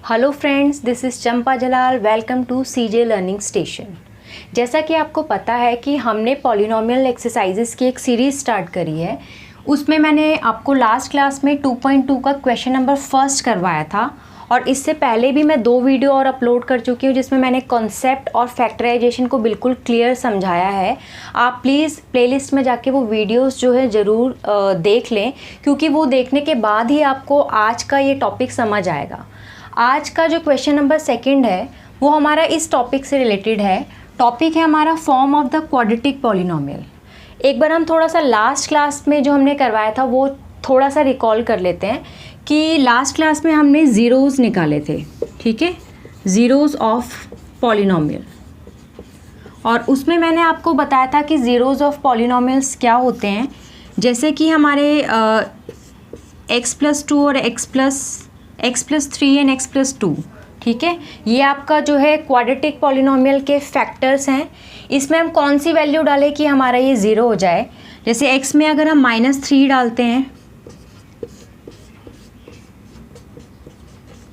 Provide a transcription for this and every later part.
Hello friends, this is Champa Jalal. Welcome to CJ learning station. जैसा कि आपको पता है कि हमने पॉलिनोमियल एक्सरसाइजेस की एक सीरीज़ स्टार्ट करी है। उसमें मैंने आपको लास्ट क्लास में 2.2 का क्वेश्चन नंबर फर्स्ट करवाया था और इससे पहले भी मैं 2 वीडियो और अपलोड कर चुकी हूँ जिसमें मैंने कॉन्सेप्ट और फैक्टराइजेशन को बिल्कुल क्लियर समझाया है। आप प्लीज़ प्लेलिस्ट में जाके वो वीडियोस जो है ज़रूर देख लें, क्योंकि वो देखने के बाद ही आपको आज का ये टॉपिक समझ आएगा। आज का जो क्वेश्चन नंबर सेकंड है वो हमारा इस टॉपिक से रिलेटेड है। टॉपिक है हमारा form of the quadratic polynomial. एक बार हम थोड़ा सा लास्ट क्लास में जो हमने करवाया था वो थोड़ा सा रिकॉल कर लेते हैं कि लास्ट क्लास में हमने ज़ीरोज़ निकाले थे, ठीक है, ज़ीरोज़ ऑफ पॉलिनोमियल। और उसमें मैंने आपको बताया था कि ज़ीरोज़ ऑफ पॉलिनोमियल्स क्या होते हैं। जैसे कि हमारे x+2 और x+3 एंड x+2, ठीक है, ये आपका जो है क्वाड्रेटिक पॉलिनोमियल के फैक्टर्स हैं। इसमें हम कौन सी वैल्यू डालें कि हमारा ये ज़ीरो हो जाए। जैसे x में अगर हम -3 डालते हैं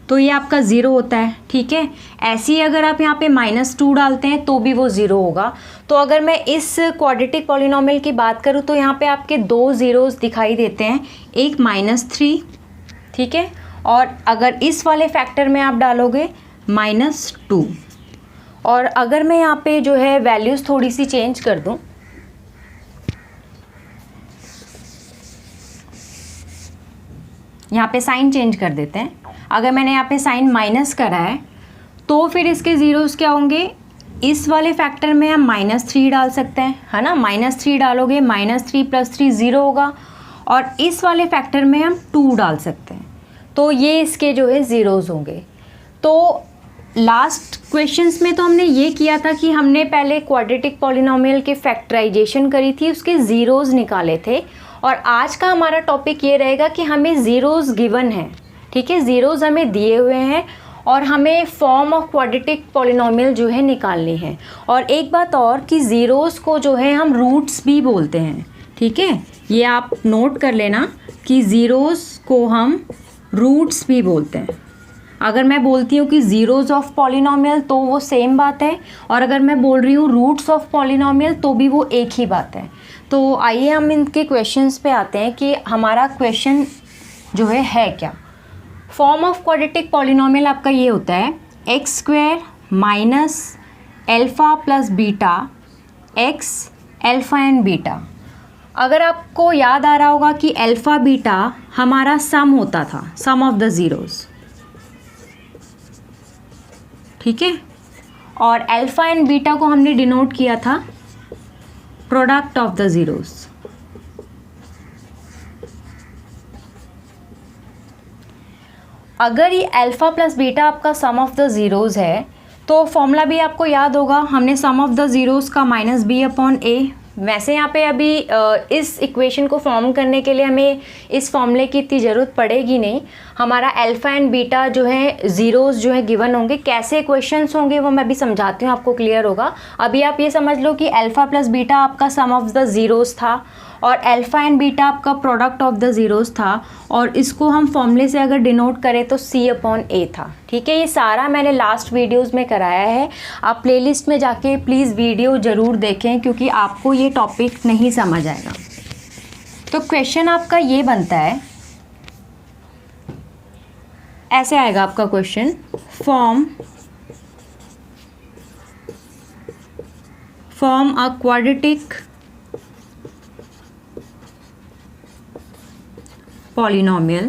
तो ये आपका ज़ीरो होता है, ठीक है। ऐसे ही अगर आप यहाँ पे -2 डालते हैं तो भी वो ज़ीरो होगा। तो अगर मैं इस क्वाड्रेटिक पॉलिनोमियल की बात करूँ तो यहाँ पे आपके 2 ज़ीरोज़ दिखाई देते हैं, एक -3, ठीक है, और अगर इस वाले फैक्टर में आप डालोगे -2। और अगर मैं यहाँ पे जो है वैल्यूज़ थोड़ी सी चेंज कर दूँ, यहाँ पे साइन चेंज कर देते हैं। अगर मैंने यहाँ पे साइन माइनस करा है तो फिर इसके ज़ीरोज़ क्या होंगे, इस वाले फैक्टर में हम -3 डाल सकते हैं, है ना। -3 डालोगे, -3 + 3 ज़ीरो होगा, और इस वाले फैक्टर में हम 2 डाल सकते हैं, तो ये इसके जो है ज़ीरोज़ होंगे। तो लास्ट क्वेश्चंस में तो हमने ये किया था कि हमने पहले क्वाड्रेटिक पॉलिनोमियल के फैक्टराइजेशन करी थी, उसके ज़ीरोज़ निकाले थे। और आज का हमारा टॉपिक ये रहेगा कि हमें ज़ीरोज़ गिवन है, ठीक है, ज़ीरोज़ हमें दिए हुए हैं और हमें फॉर्म ऑफ क्वाड्रेटिक पॉलिनोमियल जो है निकालनी है। और एक बात और कि ज़ीरोज़ को जो है हम रूट्स भी बोलते हैं, ठीक है, ये आप नोट कर लेना कि ज़ीरोज़ को हम रूट्स भी बोलते हैं। अगर मैं बोलती हूँ कि ज़ीरोज़ ऑफ पॉलिनोमियल तो वो सेम बात है, और अगर मैं बोल रही हूँ रूट्स ऑफ पॉलिनोमियल तो भी वो एक ही बात है। तो आइए हम इनके क्वेश्चंस पे आते हैं कि हमारा क्वेश्चन जो है क्या। फॉर्म ऑफ क्वाड्रेटिक पॉलिनोमियल आपका ये होता है x² - alpha + beta x alpha and beta. अगर आपको याद आ रहा होगा कि अल्फ़ा बीटा हमारा सम होता था, सम ऑफ द ज़ीरोज़, ठीक है, और अल्फ़ा एंड बीटा को हमने डिनोट किया था प्रोडक्ट ऑफ द ज़ीरोज़। अगर ये अल्फ़ा + बीटा आपका सम ऑफ द ज़ीरोज़ है तो फॉर्मूला भी आपको याद होगा, हमने सम ऑफ द ज़ीरोज़ का -b/a। वैसे यहाँ पे अभी इस इक्वेशन को फॉर्म करने के लिए हमें इस फॉर्मूले की इतनी ज़रूरत पड़ेगी नहीं। हमारा अल्फ़ा एंड बीटा जो है ज़ीरोज़ जो है गिवन होंगे। कैसे क्वेश्चंस होंगे वो मैं अभी समझाती हूँ, आपको क्लियर होगा। अभी आप ये समझ लो कि अल्फ़ा + बीटा आपका सम ऑफ द ज़ीरोज़ था और अल्फ़ा एंड बीटा आपका प्रोडक्ट ऑफ द ज़ीरोज़ था, और इसको हम फॉर्मूले से अगर डिनोट करें तो c/a था, ठीक है। ये सारा मैंने लास्ट वीडियोस में कराया है, आप प्लेलिस्ट में जाके प्लीज़ वीडियो ज़रूर देखें क्योंकि आपको ये टॉपिक नहीं समझ आएगा। तो क्वेश्चन आपका ये बनता है, ऐसे आएगा आपका question, form a quadratic polynomial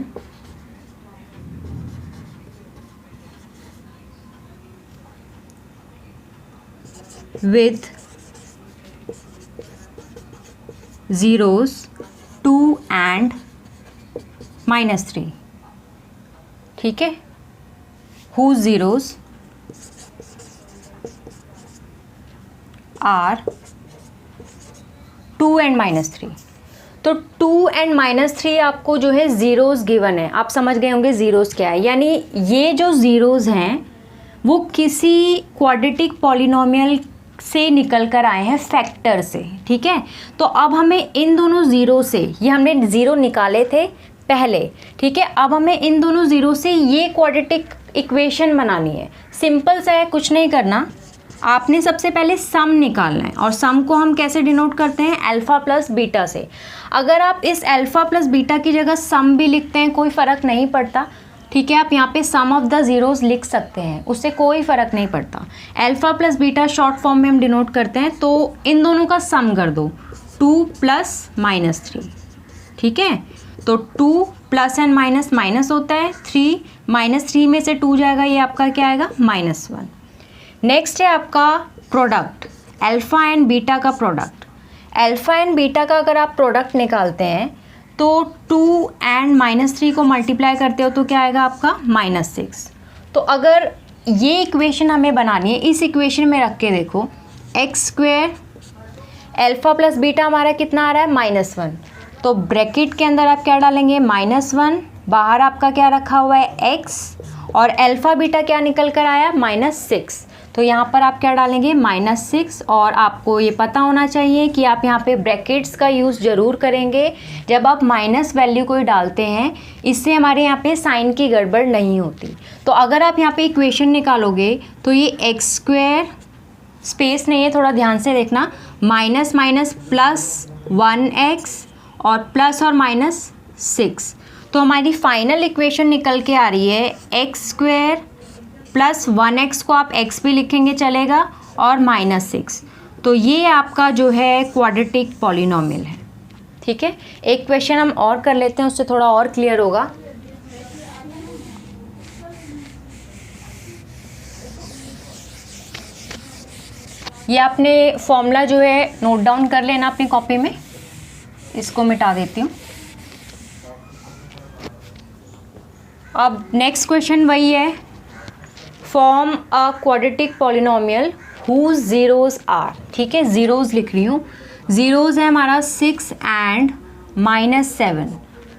with zeros 2 and -3, ठीक है, whose zeros are 2 and -3। तो 2 and -3 आपको जो है ज़ीरोज़ गिवन है। आप समझ गए होंगे ज़ीरोज़ क्या है, यानी ये जो ज़ीरोज़ हैं वो किसी क्वाड्रेटिक पॉलिनोमियल से निकल कर आए हैं, फैक्टर से, ठीक है। तो अब हमें इन दोनों ज़ीरो से, ये हमने ज़ीरो निकाले थे पहले, ठीक है, अब हमें इन दोनों ज़ीरो से ये क्वाड्रेटिक इक्वेशन बनानी है। सिंपल सा है, कुछ नहीं करना, आपने सबसे पहले सम निकालना है और सम को हम कैसे डिनोट करते हैं, अल्फ़ा प्लस बीटा से। अगर आप इस अल्फ़ा प्लस बीटा की जगह सम भी लिखते हैं कोई फ़र्क नहीं पड़ता, ठीक है। आप यहाँ पे सम ऑफ द ज़ीरोज़ लिख सकते हैं, उससे कोई फ़र्क नहीं पड़ता। Alpha plus beta short form में हम डिनोट करते हैं, तो इन दोनों का सम कर दो, 2 प्लस -3, ठीक है। तो 2 प्लस एंड माइनस माइनस होता है, 3 -3 में से 2 जाएगा, ये आपका क्या आएगा, -1। नेक्स्ट है आपका प्रोडक्ट, अल्फ़ा एंड बीटा का प्रोडक्ट। अल्फ़ा एंड बीटा का अगर आप प्रोडक्ट निकालते हैं तो 2 एंड -3 को मल्टीप्लाई करते हो तो क्या आएगा आपका, -6। तो अगर ये इक्वेशन हमें बनानी है, इस इक्वेशन में रख के देखो, x² अल्फ़ा प्लस बीटा हमारा कितना आ रहा है, -1। तो ब्रैकेट के अंदर आप क्या डालेंगे, -1, बाहर आपका क्या रखा हुआ है, x, और अल्फ़ा बीटा क्या निकल कर आया, -6। तो यहाँ पर आप क्या डालेंगे, -6। और आपको ये पता होना चाहिए कि आप यहाँ पे ब्रैकेट्स का यूज़ ज़रूर करेंगे जब आप माइनस वैल्यू कोई डालते हैं, इससे हमारे यहाँ पे साइन की गड़बड़ नहीं होती। तो अगर आप यहाँ पे इक्वेशन निकालोगे तो ये x², स्पेस नहीं है, थोड़ा ध्यान से देखना, माइनस माइनस प्लस 1x और प्लस और -6। तो हमारी फाइनल इक्वेशन निकल के आ रही है x² प्लस 1x को आप x भी लिखेंगे चलेगा, और -6। तो ये आपका जो है क्वाड्रेटिक पॉलिनोमियल है, ठीक है। एक क्वेश्चन हम और कर लेते हैं, उससे थोड़ा और क्लियर होगा। ये आपने फॉर्मूला जो है नोट डाउन कर लेना अपनी कॉपी में, इसको मिटा देती हूँ। अब नेक्स्ट क्वेश्चन वही है, form a quadratic polynomial whose zeros are, ठीक है, ज़ीरोज़ लिख रही हूँ। ज़ीरोज़ है हमारा 6 एंड -7।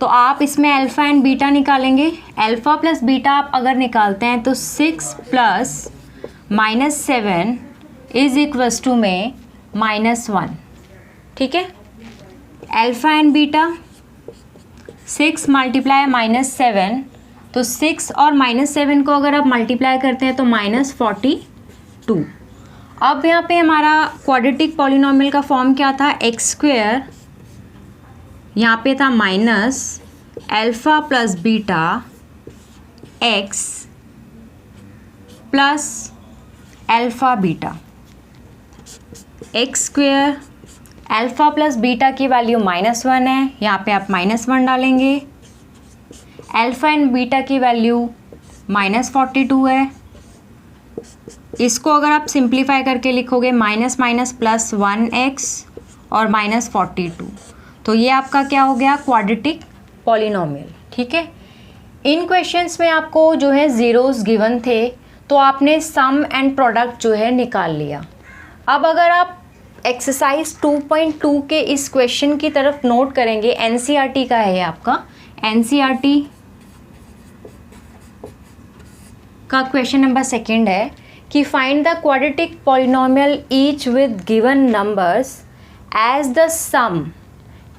तो आप इसमें अल्फ़ा एंड बीटा निकालेंगे। अल्फ़ा प्लस बीटा आप अगर निकालते हैं तो 6 प्लस -7 इज़ इक्वल्स टू में -1, ठीक है। अल्फ़ा एंड बीटा 6 मल्टीप्लाई -7, तो 6 और -7 को अगर आप मल्टीप्लाई करते हैं तो -42। अब यहाँ पे हमारा क्वाड्रेटिक पॉलिनोमियल का फॉर्म क्या था, x², यहाँ पे था minus alpha plus beta x plus alpha beta. x² alpha plus beta की वैल्यू -1 है, यहाँ पे आप -1 डालेंगे। अल्फ़ा एंड बीटा की वैल्यू -42 है। इसको अगर आप सिंप्लीफाई करके लिखोगे, माइनस माइनस प्लस 1x और -42, तो ये आपका क्या हो गया, क्वाड्रेटिक पॉलिनोमियल, ठीक है। इन क्वेश्चंस में आपको जो है ज़ीरोज़ गिवन थे, तो आपने सम एंड प्रोडक्ट जो है निकाल लिया। अब अगर आप एक्सरसाइज 2.2 के इस क्वेश्चन की तरफ नोट करेंगे, एनसीईआरटी का है आपका, एनसीईआरटी का क्वेश्चन नंबर 2 है कि find the quadratic polynomial each with given numbers as the sum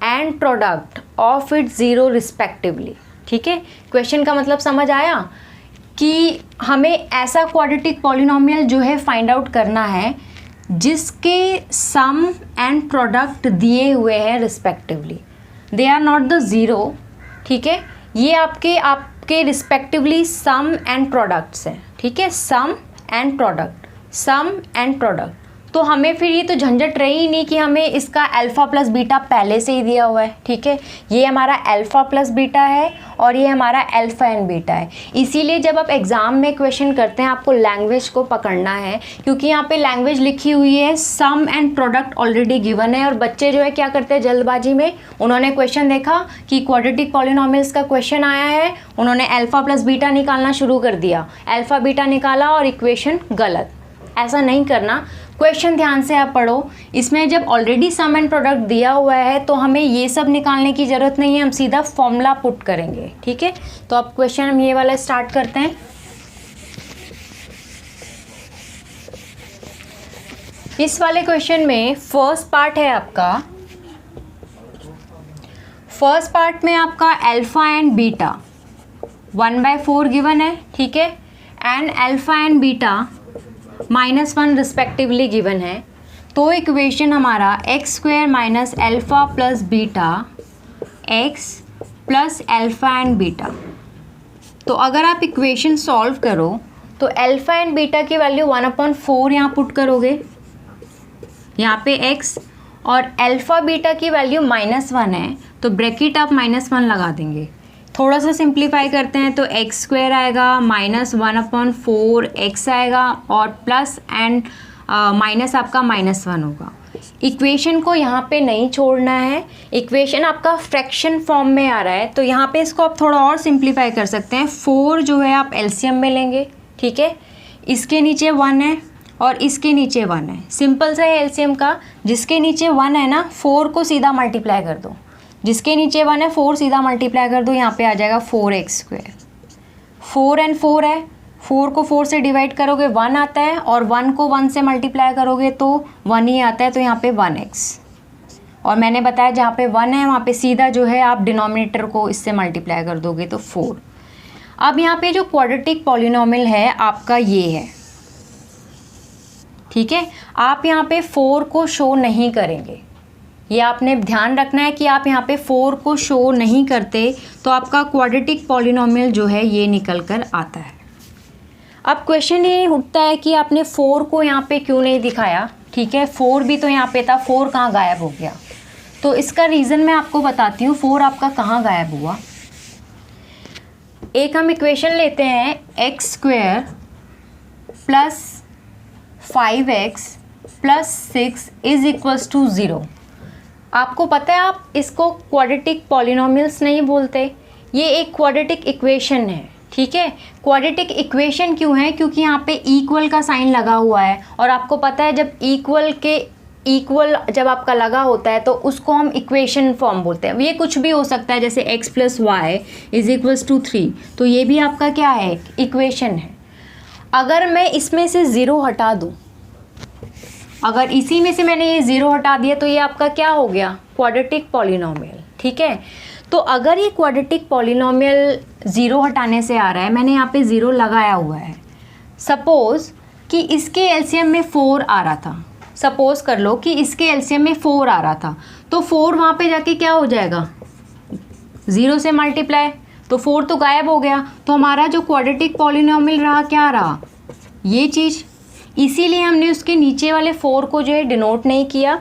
and product of it zero respectively, ठीक है। क्वेश्चन का मतलब समझ आया कि हमें ऐसा क्वाड्रेटिक पॉलिनोमियल जो है फाइंड आउट करना है जिसके सम एंड प्रोडक्ट दिए हुए हैं respectively, they are not the zero, ठीक है। ये आपके रिस्पेक्टिवली सम एंड प्रोडक्ट्स हैं, ठीक है, सम एंड प्रोडक्ट। तो हमें फिर ये तो झंझट रही ही नहीं कि हमें इसका अल्फ़ा प्लस बीटा पहले से ही दिया हुआ है, ठीक है। ये हमारा अल्फ़ा प्लस बीटा है और ये हमारा अल्फ़ा एंड बीटा है। इसीलिए जब आप एग्ज़ाम में क्वेश्चन करते हैं आपको लैंग्वेज को पकड़ना है, क्योंकि यहाँ पे लैंग्वेज लिखी हुई है, सम एंड प्रोडक्ट ऑलरेडी गिवन है, और बच्चे जो है क्या करते हैं जल्दबाजी में, उन्होंने क्वेश्चन देखा कि क्वाड्रेटिक पॉलिनोमियल्स का क्वेश्चन आया है, उन्होंने अल्फ़ा प्लस बीटा निकालना शुरू कर दिया, अल्फ़ा बीटा निकाला और इक्वेशन गलत। ऐसा नहीं करना, क्वेश्चन ध्यान से आप पढ़ो। इसमें जब ऑलरेडी सम एंड प्रोडक्ट दिया हुआ है तो हमें ये सब निकालने की ज़रूरत नहीं है, हम सीधा फॉर्मूला पुट करेंगे, ठीक है। तो अब क्वेश्चन हम ये वाला स्टार्ट करते हैं। इस वाले क्वेश्चन में फर्स्ट पार्ट है आपका, फर्स्ट पार्ट में आपका अल्फ़ा एंड बीटा 1/4 गिवन है, ठीक है। And alpha and beta -1 respectively given है, तो इक्वेशन हमारा x square minus alpha plus beta x plus alpha and beta. तो अगर आप इक्वेशन सॉल्व करो तो अल्फ़ा एंड बीटा की वैल्यू 1/4 यहाँ पुट करोगे, यहाँ पे x, और अल्फ़ा बीटा की वैल्यू -1 है तो ब्रैकेट आप -1 लगा देंगे। थोड़ा सा सिंप्लीफाई करते हैं तो एक्स स्क्वायर आएगा, -1/4 x आएगा, और प्लस एंड माइनस आपका -1 होगा। इक्वेशन को यहाँ पे नहीं छोड़ना है, इक्वेशन आपका फ्रैक्शन फॉर्म में आ रहा है तो यहाँ पे इसको आप थोड़ा और सिंप्लीफाई कर सकते हैं। 4 जो है आप एलसीएम में लेंगे, ठीक है, इसके नीचे 1 है और इसके नीचे 1 है, सिंपल सा है एलसीएम का। जिसके नीचे 1 है ना, 4 को सीधा मल्टीप्लाई कर दो, जिसके नीचे 1 है 4 सीधा मल्टीप्लाई कर दो, यहाँ पे आ जाएगा 4x²। 4 एंड 4 है, 4 को 4 से डिवाइड करोगे 1 आता है, और 1 को 1 से मल्टीप्लाई करोगे तो 1 ही आता है, तो यहाँ पे 1x। और मैंने बताया जहाँ पे 1 है वहाँ पे सीधा जो है आप डिनोमिनेटर को इससे मल्टीप्लाई कर दोगे तो 4। अब यहाँ पे जो क्वाड्रेटिक पॉलिनोमियल है आपका ये है, ठीक है। आप यहाँ पे 4 को शो नहीं करेंगे, ये आपने ध्यान रखना है कि आप यहाँ पे 4 को शो नहीं करते तो आपका क्वाड्रेटिक पॉलिनोमियल जो है ये निकल कर आता है। अब क्वेश्चन ये उठता है कि आपने 4 को यहाँ पे क्यों नहीं दिखाया, ठीक है, 4 भी तो यहाँ पे था, 4 कहाँ गायब हो गया? तो इसका रीज़न मैं आपको बताती हूँ 4 आपका कहाँ गायब हुआ। एक हम इक्वेशन लेते हैं x² plus 5x plus 6 is equals to 0। आपको पता है आप इसको क्वाड्रेटिक पॉलिनोमियल्स नहीं बोलते, ये एक क्वाड्रेटिक इक्वेशन है, ठीक है। क्वाड्रेटिक इक्वेशन क्यों है? क्योंकि यहाँ पे इक्वल का साइन लगा हुआ है, और आपको पता है जब इक्वल जब आपका लगा होता है तो उसको हम इक्वेशन फॉर्म बोलते हैं। ये कुछ भी हो सकता है, जैसे x + y is equals to 3, तो ये भी आपका क्या है? इक्वेशन है। अगर मैं इसमें से 0 हटा दूँ, अगर इसी में से मैंने ये 0 हटा दिया तो ये आपका क्या हो गया? क्वाड्रेटिक पॉलिनोमियल, ठीक है। तो अगर ये क्वाड्रेटिक पॉलिनोमियल 0 हटाने से आ रहा है, मैंने यहाँ पे 0 लगाया हुआ है, सपोज़ कि इसके एलसीएम में 4 आ रहा था, सपोज़ कर लो कि इसके एलसीएम में 4 आ रहा था, तो 4 वहाँ पे जाके क्या हो जाएगा? 0 से मल्टीप्लाई, तो 4 तो गायब हो गया, तो हमारा जो क्वाड्रेटिक पॉलिनोमियल रहा क्या रहा? ये चीज़। इसीलिए हमने उसके नीचे वाले 4 को जो है डिनोट नहीं किया।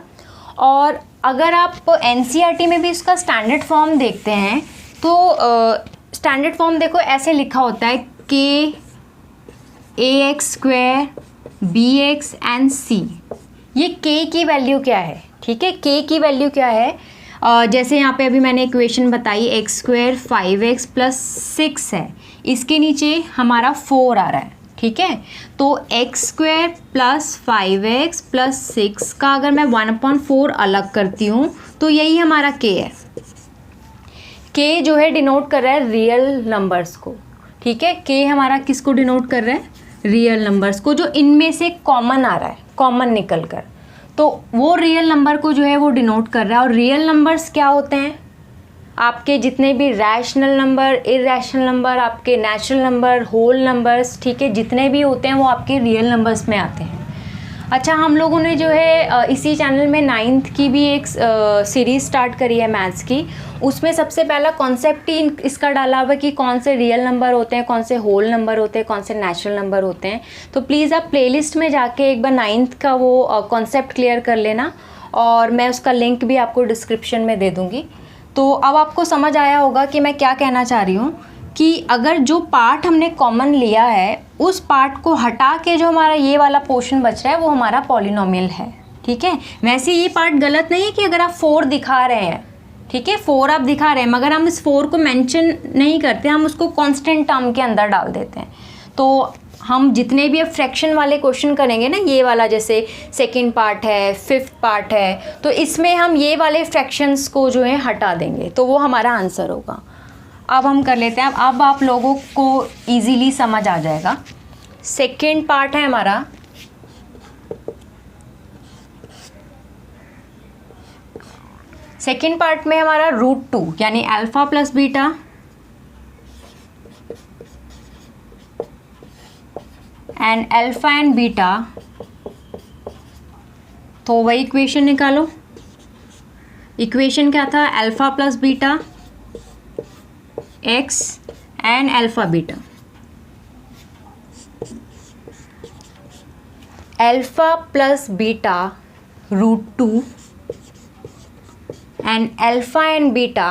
और अगर आप एनसीईआरटी में भी इसका स्टैंडर्ड फॉर्म देखते हैं तो स्टैंडर्ड फॉर्म देखो ऐसे लिखा होता है k ax² bx and c। ये k की वैल्यू क्या है, ठीक है, k की वैल्यू क्या है? जैसे यहाँ पे अभी मैंने इक्वेशन बताई x² 5x प्लस 6 है, इसके नीचे हमारा 4 आ रहा है, ठीक है। तो x² प्लस 5x प्लस 6 का अगर मैं 1/4 अलग करती हूँ तो यही हमारा k है। k जो है डिनोट कर रहा है रियल नंबर्स को, ठीक है। k हमारा किसको डिनोट कर रहा है? रियल नंबर्स को, जो इनमें से कॉमन आ रहा है, कॉमन निकल कर, तो वो रियल नंबर को जो है वो डिनोट कर रहा है। और रियल नंबर्स क्या होते हैं? आपके जितने भी रैशनल नंबर, इरेशनल नंबर, आपके नेचुरल नंबर, होल नंबर्स, ठीक है, जितने भी होते हैं वो आपके रियल नंबर्स में आते हैं। अच्छा, हम लोगों ने जो है इसी चैनल में 9th की भी एक सीरीज़ स्टार्ट करी है मैथ्स की, उसमें सबसे पहला कॉन्सेप्ट ही इसका डाला हुआ कि कौन से रियल नंबर होते हैं, कौन से होल नंबर होते हैं, कौन से नेचुरल नंबर होते हैं। तो प्लीज़ आप प्लेलिस्ट में जाके एक बार 9th का वो कॉन्सेप्ट क्लियर कर लेना, और मैं उसका लिंक भी आपको डिस्क्रिप्शन में दे दूँगी। तो अब आपको समझ आया होगा कि मैं क्या कहना चाह रही हूँ, कि अगर जो पार्ट हमने कॉमन लिया है उस पार्ट को हटा के जो हमारा ये वाला पोर्शन बच रहा है वो हमारा पॉलिनोमियल है, ठीक है। वैसे ये पार्ट गलत नहीं है कि अगर आप 4 दिखा रहे हैं, ठीक है, 4 आप दिखा रहे हैं, मगर हम इस 4 को मेंशन नहीं करते, हम उसको कांस्टेंट टर्म के अंदर डाल देते हैं। तो हम जितने भी अब फ्रैक्शन वाले क्वेश्चन करेंगे ना, ये वाला जैसे सेकंड पार्ट है, 5th पार्ट है, तो इसमें हम ये वाले फ्रैक्शंस को जो है हटा देंगे, तो वो हमारा आंसर होगा। अब हम कर लेते हैं, अब आप लोगों को इजीली समझ आ जाएगा। सेकंड पार्ट है हमारा, सेकंड पार्ट में हमारा √2 यानी alpha plus beta and alpha and beta, तो वही इक्वेशन निकालो। इक्वेशन क्या था, alpha plus beta x and alpha beta. Alpha plus beta √2 and alpha and beta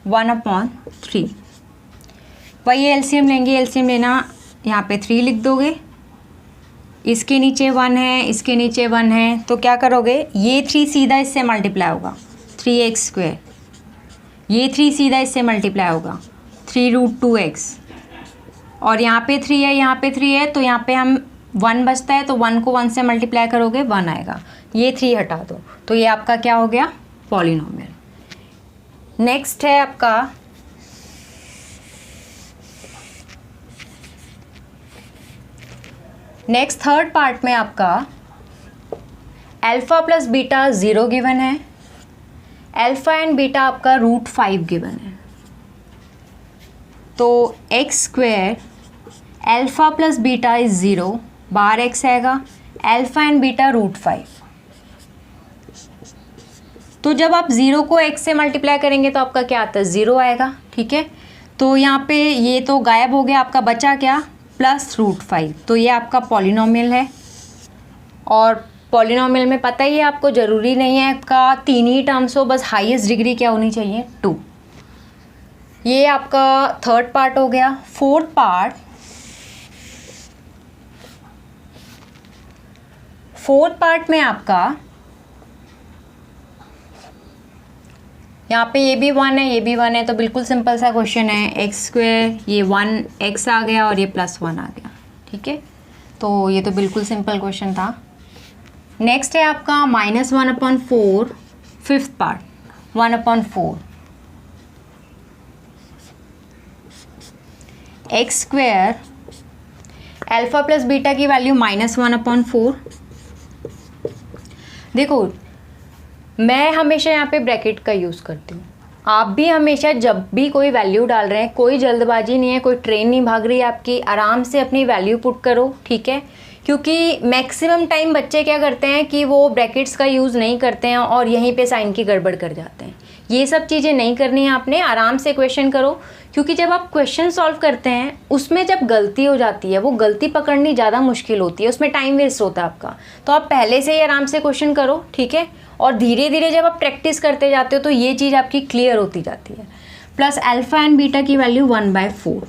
1/3। वही एलसीएम लेंगे, एलसीएम लेना यहाँ पे 3 लिख दोगे, इसके नीचे 1 है, इसके नीचे 1 है, तो क्या करोगे, ये 3 सीधा इससे मल्टीप्लाई होगा 3x², ये 3 सीधा इससे मल्टीप्लाई होगा 3√2x, और यहाँ पे 3 है, यहाँ पे 3 है, तो यहाँ पे हम 1 बचता है, तो 1 को 1 से मल्टीप्लाई करोगे 1 आएगा, ये 3 हटा दो, तो ये आपका क्या हो गया, पॉलिनोमियल। नेक्स्ट है आपका नेक्स्ट थर्ड पार्ट में आपका अल्फा प्लस बीटा 0 गिवन है, अल्फा एंड बीटा आपका √5 गिवन है, तो x² alpha plus beta is 0, बाहर x आएगा, अल्फा एंड बीटा √5। तो जब आप 0 को x से मल्टीप्लाई करेंगे तो आपका क्या आता है, 0 आएगा, ठीक है। तो यहाँ पे ये तो गायब हो गया, आपका बचा क्या, +√5, तो ये आपका पॉलिनोमियल है। और पॉलिनोमियल में पता ही है आपको, ज़रूरी नहीं है आपका 3 ही टर्म्स हो, बस हाईएस्ट डिग्री क्या होनी चाहिए, 2। ये आपका थर्ड पार्ट हो गया। फोर्थ पार्ट में आपका यहाँ पे ये भी 1 है, ये भी 1 है, तो बिल्कुल सिंपल सा क्वेश्चन है, x², ये 1x आ गया और ये +1 आ गया, ठीक है। तो ये तो बिल्कुल सिंपल क्वेश्चन था। नेक्स्ट है आपका -1/4, fifth part 1/4 x² alpha plus beta की वैल्यू -1/4। देखो मैं हमेशा यहाँ पे ब्रैकेट का यूज़ करती हूँ, आप भी हमेशा जब भी कोई वैल्यू डाल रहे हैं, कोई जल्दबाजी नहीं है, कोई ट्रेन नहीं भाग रही है आपकी, आराम से अपनी वैल्यू पुट करो, ठीक है। क्योंकि मैक्सिमम टाइम बच्चे क्या करते हैं कि वो ब्रैकेट्स का यूज़ नहीं करते हैं और यहीं पे साइन की गड़बड़ कर जाते हैं। ये सब चीज़ें नहीं करनी है आपने, आराम से क्वेश्चन करो, क्योंकि जब आप क्वेश्चन सॉल्व करते हैं उसमें जब गलती हो जाती है, वो गलती पकड़नी ज़्यादा मुश्किल होती है, उसमें टाइम वेस्ट होता है आपका। तो आप पहले से ही आराम से क्वेश्चन करो, ठीक है। और धीरे धीरे जब आप प्रैक्टिस करते जाते हो तो ये चीज़ आपकी क्लियर होती जाती है। प्लस अल्फा एंड बीटा की वैल्यू 1/4,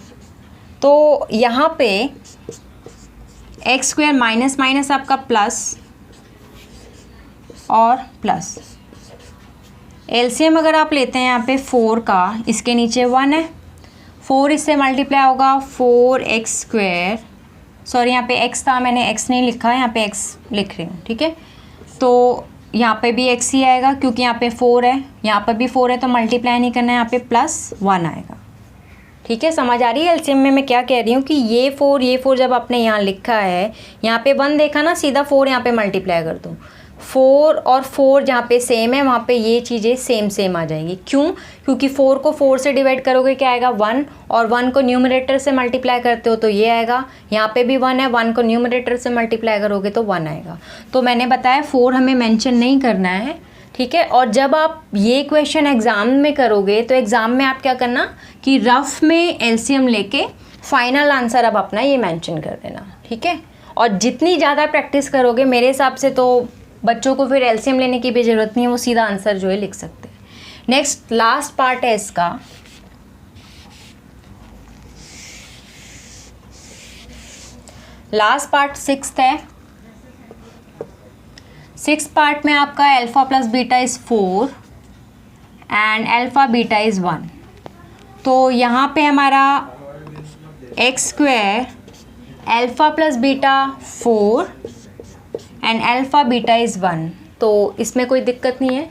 तो यहाँ पे x² माइनस माइनस आपका प्लस और प्लस, एलसीएम अगर आप लेते हैं यहाँ पे 4 का, इसके नीचे 1 है, 4 इससे मल्टीप्लाई होगा 4x², सॉरी यहाँ पे x था, मैंने x नहीं लिखा है, यहाँ पे x लिख रही हूँ, ठीक है। तो यहाँ पे भी x ही आएगा क्योंकि यहाँ पे 4 है, यहाँ पर भी 4 है, तो मल्टीप्लाई नहीं करना है, यहाँ पे +1 आएगा, ठीक है। समझ आ रही है एलसीएम में मैं क्या कह रही हूँ कि ये 4 जब आपने यहाँ लिखा है, यहाँ पे 1 देखा ना, सीधा 4 यहाँ पे मल्टीप्लाई कर दो, 4 और 4 जहाँ पे सेम है वहाँ पे ये चीज़ें सेम आ जाएंगी। क्यों? क्योंकि 4 को 4 से डिवाइड करोगे क्या आएगा, 1, और 1 को न्यूमरेटर से मल्टीप्लाई करते हो तो ये आएगा। यहाँ पे भी 1 है, 1 को न्यूमरेटर से मल्टीप्लाई करोगे तो 1 आएगा। तो मैंने बताया 4 हमें मेंशन नहीं करना है, ठीक है। और जब आप ये क्वेश्चन एग्ज़ाम में करोगे तो एग्ज़ाम में आप क्या करना कि रफ में एलसीएम लेके फाइनल आंसर अब अपना ये मेंशन कर देना, ठीक है। और जितनी ज़्यादा प्रैक्टिस करोगे मेरे हिसाब से तो बच्चों को फिर एलसीएम लेने की भी ज़रूरत नहीं है, वो सीधा आंसर जो है लिख सकते हैं। नेक्स्ट लास्ट पार्ट है इसका, लास्ट पार्ट 6th है। 6th पार्ट में आपका alpha plus beta is 4 and alpha beta is 1। तो यहाँ पे हमारा x² alpha plus beta 4 and alpha beta is 1, तो इसमें कोई दिक्कत नहीं है।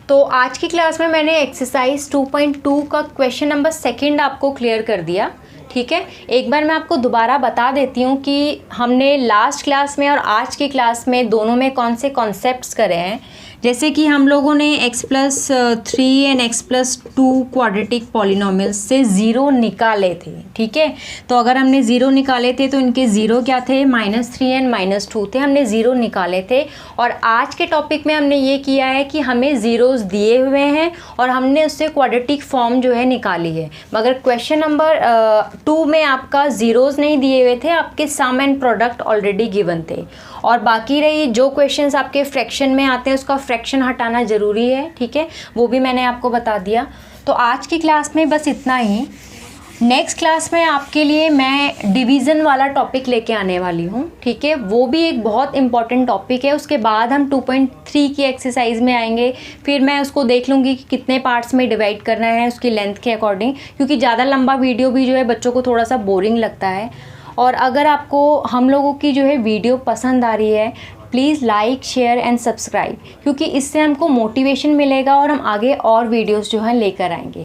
तो आज की क्लास में मैंने एक्सरसाइज 2.2 का क्वेश्चन नंबर 2 आपको क्लियर कर दिया, ठीक है। एक बार मैं आपको दोबारा बता देती हूँ कि हमने लास्ट क्लास में और आज की क्लास में दोनों में कौन से कॉन्सेप्ट्स करे हैं। जैसे कि हम लोगों ने x+3 and x+2 quadratic polynomials से ज़ीरो निकाले थे, ठीक है। तो अगर हमने ज़ीरो निकाले थे तो इनके ज़ीरो क्या थे, -3 एंड -2 थे, हमने ज़ीरो निकाले थे। और आज के टॉपिक में हमने ये किया है कि हमें ज़ीरोज़ दिए हुए हैं और हमने उससे क्वाड्रेटिक फॉर्म जो है निकाली है। मगर क्वेश्चन नंबर 2 में आपका ज़ीरोज़ नहीं दिए हुए थे, आपके सम एंड प्रोडक्ट ऑलरेडी गिवन थे। और बाकी रही जो क्वेश्चंस आपके फ्रैक्शन में आते हैं उसका फ्रैक्शन हटाना ज़रूरी है, ठीक है, वो भी मैंने आपको बता दिया। तो आज की क्लास में बस इतना ही। नेक्स्ट क्लास में आपके लिए मैं डिवीज़न वाला टॉपिक लेके आने वाली हूँ, ठीक है, वो भी एक बहुत इंपॉर्टेंट टॉपिक है। उसके बाद हम 2.3 की एक्सरसाइज में आएंगे, फिर मैं उसको देख लूँगी कि कितने पार्ट्स में डिवाइड करना है उसकी लेंथ के अकॉर्डिंग, क्योंकि ज़्यादा लंबा वीडियो भी जो है बच्चों को थोड़ा सा बोरिंग लगता है। और अगर आपको हम लोगों की जो है वीडियो पसंद आ रही है, please like, share and subscribe, क्योंकि इससे हमको मोटिवेशन मिलेगा और हम आगे और वीडियोस जो हैं लेकर आएंगे।